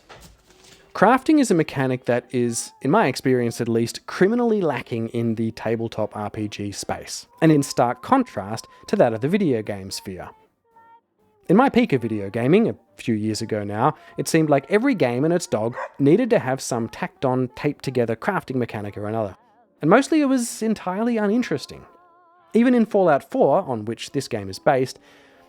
Crafting is a mechanic that is, in my experience at least, criminally lacking in the tabletop RPG space, and in stark contrast to that of the video game sphere. In my peak of video gaming, a few years ago now, it seemed like every game and its dog needed to have some tacked-on, taped-together crafting mechanic or another, and mostly it was entirely uninteresting. Even in Fallout 4, on which this game is based,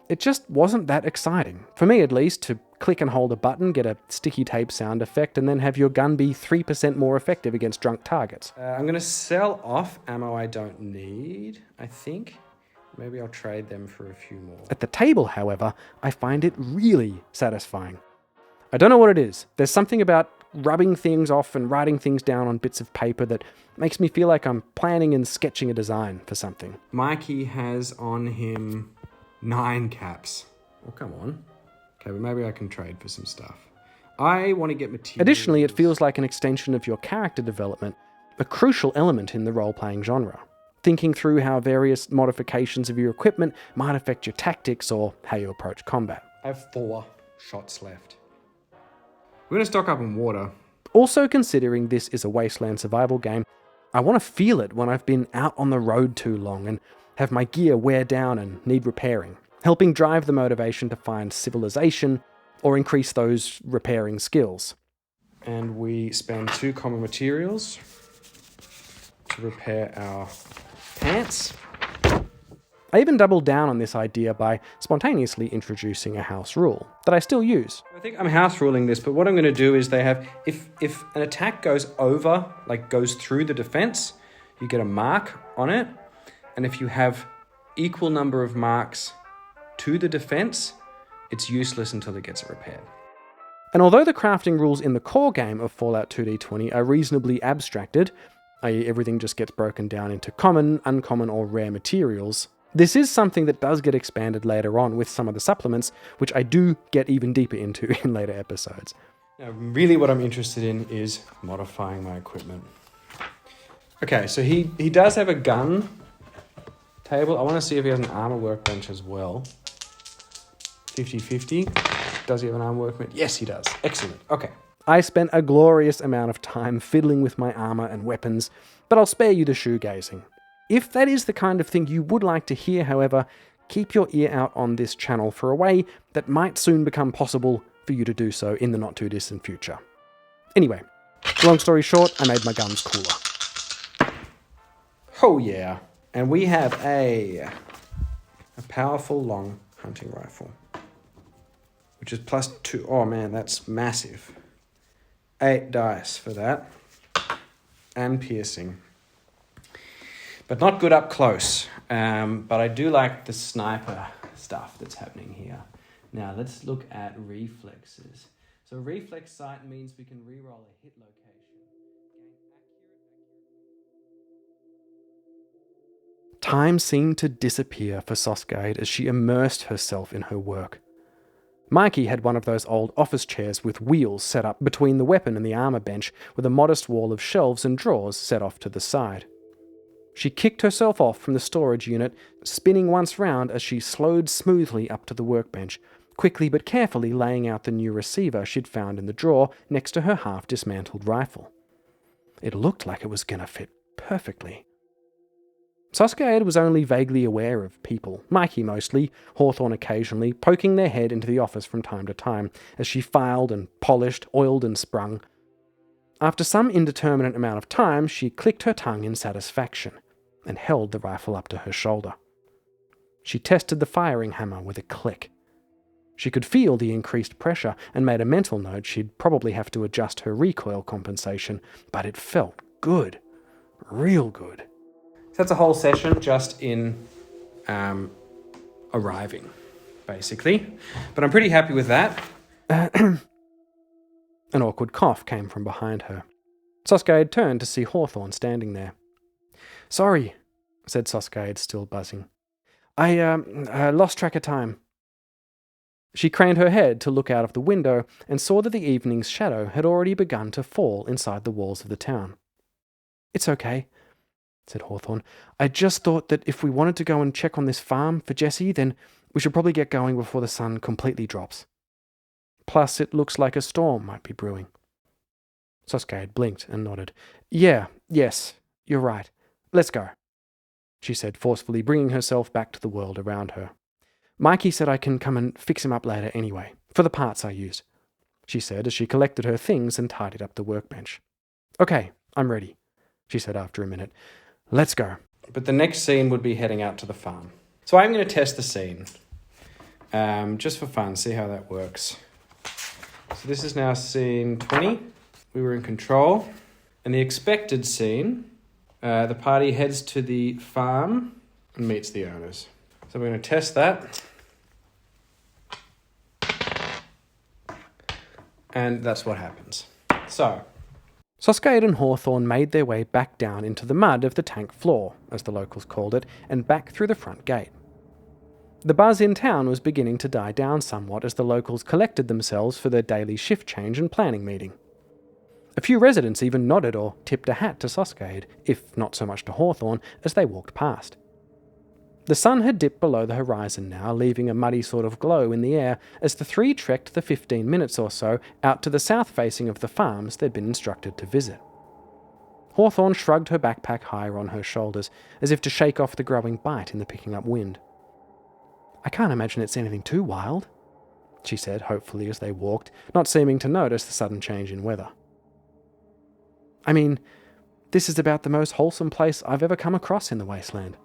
it just wasn't that exciting, for me at least, to click and hold a button, get a sticky tape sound effect, and then have your gun be 3% more effective against drunk targets. I'm going to sell off ammo I don't need, I think. Maybe I'll trade them for a few more. At the table, however, I find it really satisfying. I don't know what it is. There's something about rubbing things off and writing things down on bits of paper that makes me feel like I'm planning and sketching a design for something. Mikey has on him 9 caps. Oh, come on. Okay, but maybe I can trade for some stuff. I want to get materials. Additionally, it feels like an extension of your character development, a crucial element in the role-playing genre. Thinking through how various modifications of your equipment might affect your tactics or how you approach combat. I have 4 shots left. We're going to stock up on water. Also, considering this is a wasteland survival game, I want to feel it when I've been out on the road too long and have my gear wear down and need repairing, helping drive the motivation to find civilization or increase those repairing skills. And we spend 2 common materials to repair our pants. I even doubled down on this idea by spontaneously introducing a house rule that I still use. I think I'm house ruling this, but what I'm going to do is they have, if an attack goes over, like goes through the defense, you get a mark on it. And if you have equal number of marks to the defense, it's useless until it gets repaired. And although the crafting rules in the core game of Fallout 2D20 are reasonably abstracted, i.e. everything just gets broken down into common, uncommon, or rare materials, this is something that does get expanded later on with some of the supplements, which I do get even deeper into in later episodes. Now, really what I'm interested in is modifying my equipment. Okay, so he does have a gun table. I want to see if he has an armor workbench as well. 50-50. Does he have an armor workbench? Yes, he does. Excellent. Okay. I spent a glorious amount of time fiddling with my armor and weapons, but I'll spare you the shoegazing. If that is the kind of thing you would like to hear, however, keep your ear out on this channel for a way that might soon become possible for you to do so in the not too distant future. Anyway, long story short, I made my guns cooler. Oh yeah. And we have a powerful long hunting rifle, which is +2. Oh man, that's massive. 8 dice for that. And piercing. But not good up close. But I do like the sniper stuff that's happening here. Now let's look at reflexes. So reflex sight means we can reroll a hit location. Time seemed to disappear for Soskade as she immersed herself in her work. Mikey had one of those old office chairs with wheels set up between the weapon and the armor bench, with a modest wall of shelves and drawers set off to the side. She kicked herself off from the storage unit, spinning once round as she slowed smoothly up to the workbench, quickly but carefully laying out the new receiver she'd found in the drawer next to her half-dismantled rifle. It looked like it was going to fit perfectly. Soskade was only vaguely aware of people, Mikey mostly, Hawthorne occasionally, poking their head into the office from time to time as she filed and polished, oiled and sprung. After some indeterminate amount of time, she clicked her tongue in satisfaction and held the rifle up to her shoulder. She tested the firing hammer with a click. She could feel the increased pressure and made a mental note she'd probably have to adjust her recoil compensation, but it felt good. Real good. So that's a whole session just in arriving, basically. But I'm pretty happy with that. An awkward cough came from behind her. Sosgade turned to see Hawthorne standing there. "Sorry," said Sosgade, still buzzing. I lost track of time." She craned her head to look out of the window and saw that the evening's shadow had already begun to fall inside the walls of the town. "It's okay," said Hawthorne. "I just thought that if we wanted to go and check on this farm for Jessie, then we should probably get going before the sun completely drops. Plus, it looks like a storm might be brewing." Sosgade blinked and nodded. Yes, you're right. Let's go," she said forcefully, bringing herself back to the world around her. "Mikey said I can come and fix him up later anyway, for the parts I used," she said as she collected her things and tidied up the workbench. "Okay, I'm ready," she said after a minute. "Let's go." But the next scene would be heading out to the farm. So I'm going to test the scene, just for fun, see how that works. So this is now scene 20. We were in control. And the expected scene, the party heads to the farm and meets the owners. So we're going to test that. And that's what happens. So Sosgade and Hawthorne made their way back down into the mud of the tank floor, as the locals called it, and back through the front gate. The buzz in town was beginning to die down somewhat as the locals collected themselves for their daily shift change and planning meeting. A few residents even nodded or tipped a hat to Sosgade, if not so much to Hawthorne, as they walked past. The sun had dipped below the horizon now, leaving a muddy sort of glow in the air as the three trekked the 15 minutes or so out to the south facing of the farms they'd been instructed to visit. Hawthorne shrugged her backpack higher on her shoulders, as if to shake off the growing bite in the picking up wind. "I can't imagine it's anything too wild," she said hopefully as they walked, not seeming to notice the sudden change in weather. "I mean, this is about the most wholesome place I've ever come across in the Wasteland."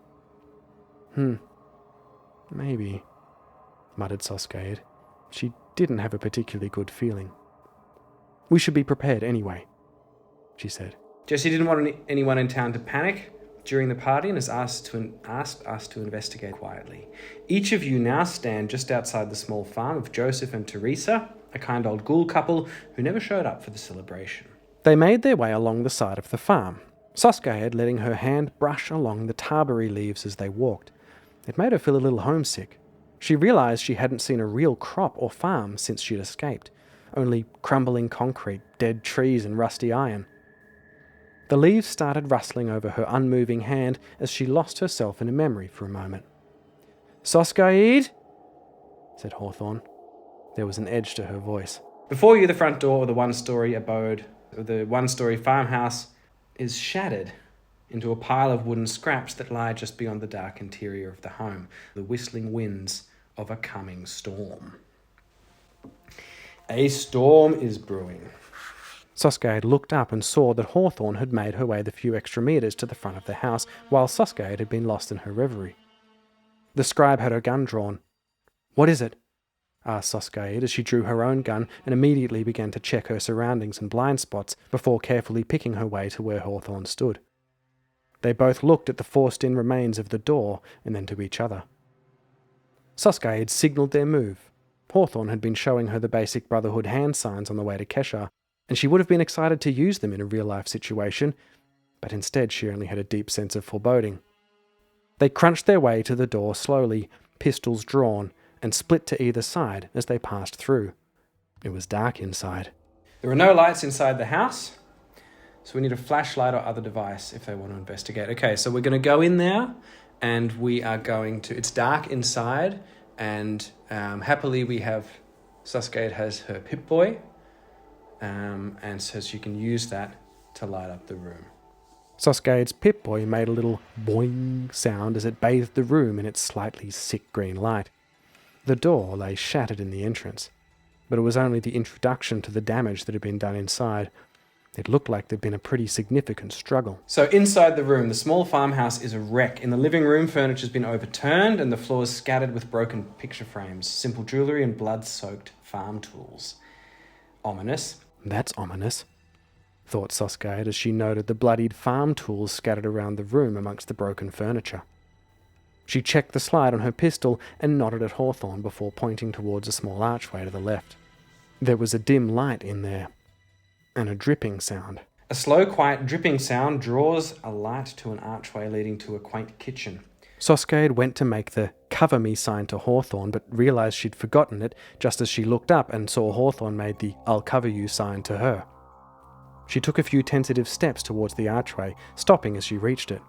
Maybe," muttered Sosgade. She didn't have a particularly good feeling. "We should be prepared anyway," she said. Jessie didn't want anyone in town to panic during the party and has asked us to investigate quietly. Each of you now stand just outside the small farm of Joseph and Teresa, a kind old ghoul couple who never showed up for the celebration. They made their way along the side of the farm, Sosgade letting her hand brush along the tarberry leaves as they walked. It made her feel a little homesick. She realised she hadn't seen a real crop or farm since she'd escaped, only crumbling concrete, dead trees and rusty iron. The leaves started rustling over her unmoving hand as she lost herself in a memory for a moment. "Sosgade?" said Hawthorne. There was an edge to her voice. Before you, the front door of the one-story abode, the one-story farmhouse, is shattered into a pile of wooden scraps that lie just beyond the dark interior of the home, the whistling winds of a coming storm. A storm is brewing. Sosgade looked up and saw that Hawthorne had made her way the few extra metres to the front of the house, while Sosgade had been lost in her reverie. The scribe had her gun drawn. "What is it?" asked Sosgade as she drew her own gun and immediately began to check her surroundings and blind spots before carefully picking her way to where Hawthorne stood. They both looked at the forced-in remains of the door and then to each other. Sosgade signalled their move. Hawthorne had been showing her the basic Brotherhood hand signs on the way to Kesha, and she would have been excited to use them in a real-life situation, but instead she only had a deep sense of foreboding. They crunched their way to the door slowly, pistols drawn, and split to either side as they passed through. It was dark inside. There are no lights inside the house, so we need a flashlight or other device if they want to investigate. Okay, so we're going to go in there, and we are going to... It's dark inside, and happily we have... Sosgade has her Pip-Boy, and so she can use that to light up the room. Sosgade's Pip-Boy made a little boing sound as it bathed the room in its slightly sick green light. The door lay shattered in the entrance, but it was only the introduction to the damage that had been done inside. It looked like there'd been a pretty significant struggle. So inside the room, the small farmhouse is a wreck. In the living room, furniture's been overturned and the floor's scattered with broken picture frames, simple jewellery and blood-soaked farm tools. Ominous. That's ominous, thought Soskaid as she noted the bloodied farm tools scattered around the room amongst the broken furniture. She checked the slide on her pistol and nodded at Hawthorne before pointing towards a small archway to the left. There was a dim light in there, and a dripping sound. A slow, quiet dripping sound draws a light to an archway leading to a quaint kitchen. Soskaid went to make the cover me sign to Hawthorne, but realised she'd forgotten it just as she looked up and saw Hawthorne made the I'll cover you sign to her. She took a few tentative steps towards the archway, stopping as she reached it.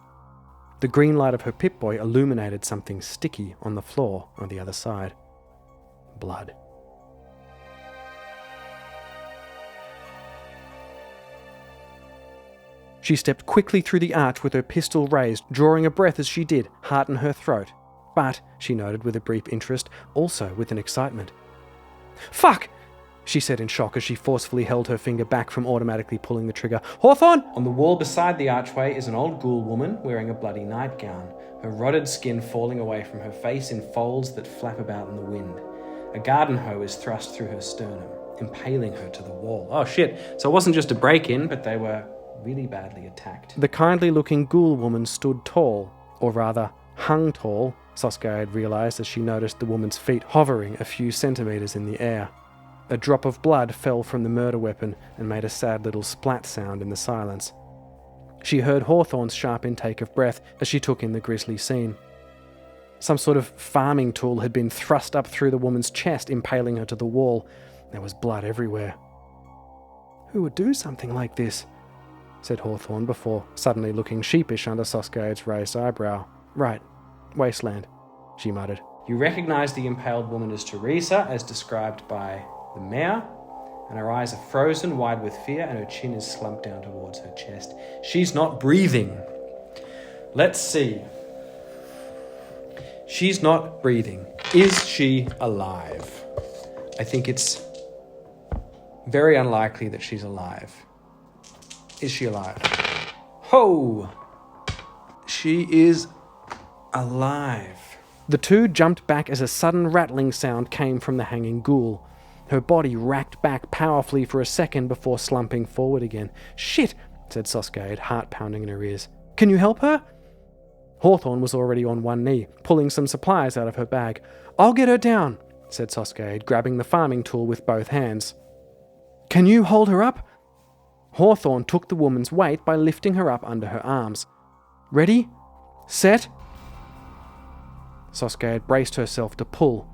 The green light of her Pip-Boy illuminated something sticky on the floor on the other side. Blood. She stepped quickly through the arch with her pistol raised, drawing a breath as she did, heart in her throat. But, she noted with a brief interest, also with an excitement. "Fuck!" she said in shock as she forcefully held her finger back from automatically pulling the trigger. "Hawthorne!" On the wall beside the archway is an old ghoul woman wearing a bloody nightgown, her rotted skin falling away from her face in folds that flap about in the wind. A garden hoe is thrust through her sternum, impaling her to the wall. Oh shit, so it wasn't just a break-in, but they were really badly attacked. The kindly-looking ghoul woman stood tall, or rather, hung tall, Soskaid realised as she noticed the woman's feet hovering a few centimetres in the air. A drop of blood fell from the murder weapon and made a sad little splat sound in the silence. She heard Hawthorne's sharp intake of breath as she took in the grisly scene. Some sort of farming tool had been thrust up through the woman's chest, impaling her to the wall. There was blood everywhere. "Who would do something like this?" said Hawthorne before suddenly looking sheepish under Soskaid's raised eyebrow. "Right, Wasteland," she muttered. You recognise the impaled woman as Teresa, as described by the mayor, and her eyes are frozen wide with fear and her chin is slumped down towards her chest. She's not breathing. Let's see. She's not breathing. Is she alive? I think it's very unlikely that she's alive. Is she alive? Ho! She is alive. The two jumped back as a sudden rattling sound came from the hanging ghoul. Her body racked back powerfully for a second before slumping forward again. "Shit!" said Soskaid, heart pounding in her ears. "Can you help her?" Hawthorne was already on one knee, pulling some supplies out of her bag. "I'll get her down," said Soskaid, grabbing the farming tool with both hands. "Can you hold her up?" Hawthorne took the woman's weight by lifting her up under her arms. "Ready? Set?" Soskaid braced herself to pull.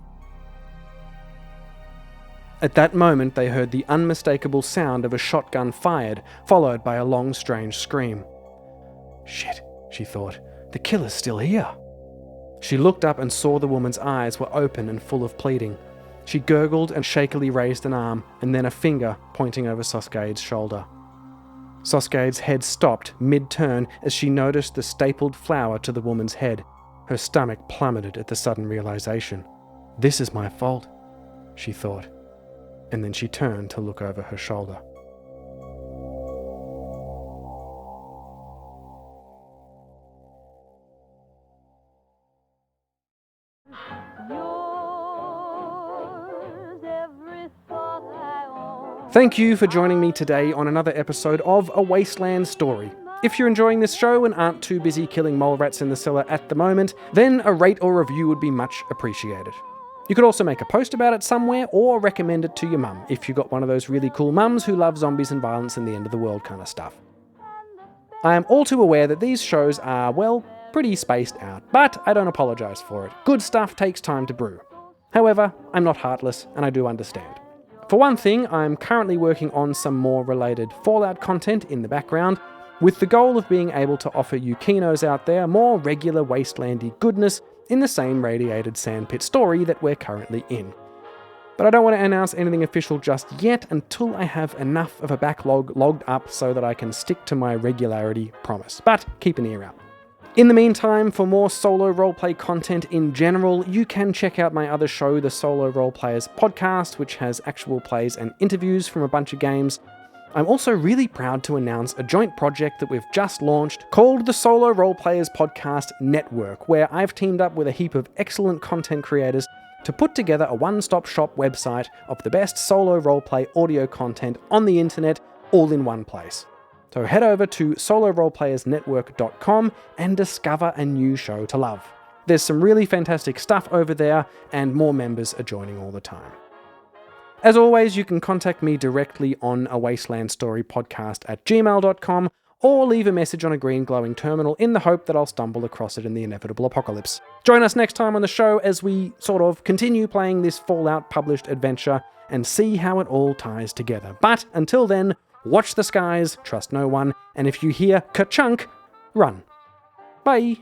At that moment they heard the unmistakable sound of a shotgun fired, followed by a long, strange scream. "Shit," she thought. "The killer's still here." She looked up and saw the woman's eyes were open and full of pleading. She gurgled and shakily raised an arm, and then a finger pointing over Soskaid's shoulder. Soskaid's head stopped mid-turn as she noticed the stapled flower to the woman's head. Her stomach plummeted at the sudden realization. "This is my fault," she thought, and then she turned to look over her shoulder. Thank you for joining me today on another episode of A Wasteland Story. If you're enjoying this show and aren't too busy killing mole rats in the cellar at the moment, then a rate or review would be much appreciated. You could also make a post about it somewhere or recommend it to your mum if you've got one of those really cool mums who love zombies and violence and the end of the world kind of stuff. I am all too aware that these shows are, well, pretty spaced out, but I don't apologise for it. Good stuff takes time to brew. However, I'm not heartless and I do understand. For one thing, I'm currently working on some more related Fallout content in the background, with the goal of being able to offer you Kinos out there more regular wastelandy goodness in the same radiated sandpit story that we're currently in. But I don't want to announce anything official just yet until I have enough of a backlog logged up so that I can stick to my regularity promise. But keep an ear out. In the meantime, for more solo roleplay content in general, you can check out my other show, the Solo Roleplayers podcast, which has actual plays and interviews from a bunch of games. I'm also really proud to announce a joint project that we've just launched called the Solo Roleplayers Podcast Network, where I've teamed up with a heap of excellent content creators to put together a one-stop shop website of the best solo roleplay audio content on the internet, all in one place. So head over to soloroleplayersnetwork.com and discover a new show to love. There's some really fantastic stuff over there, and more members are joining all the time. As always, you can contact me directly on A Wasteland Story podcast at gmail.com, or leave a message on a green glowing terminal in the hope that I'll stumble across it in the inevitable apocalypse. Join us next time on the show as we sort of continue playing this Fallout published adventure and see how it all ties together. But until then, watch the skies, trust no one, and if you hear ka-chunk, run. Bye!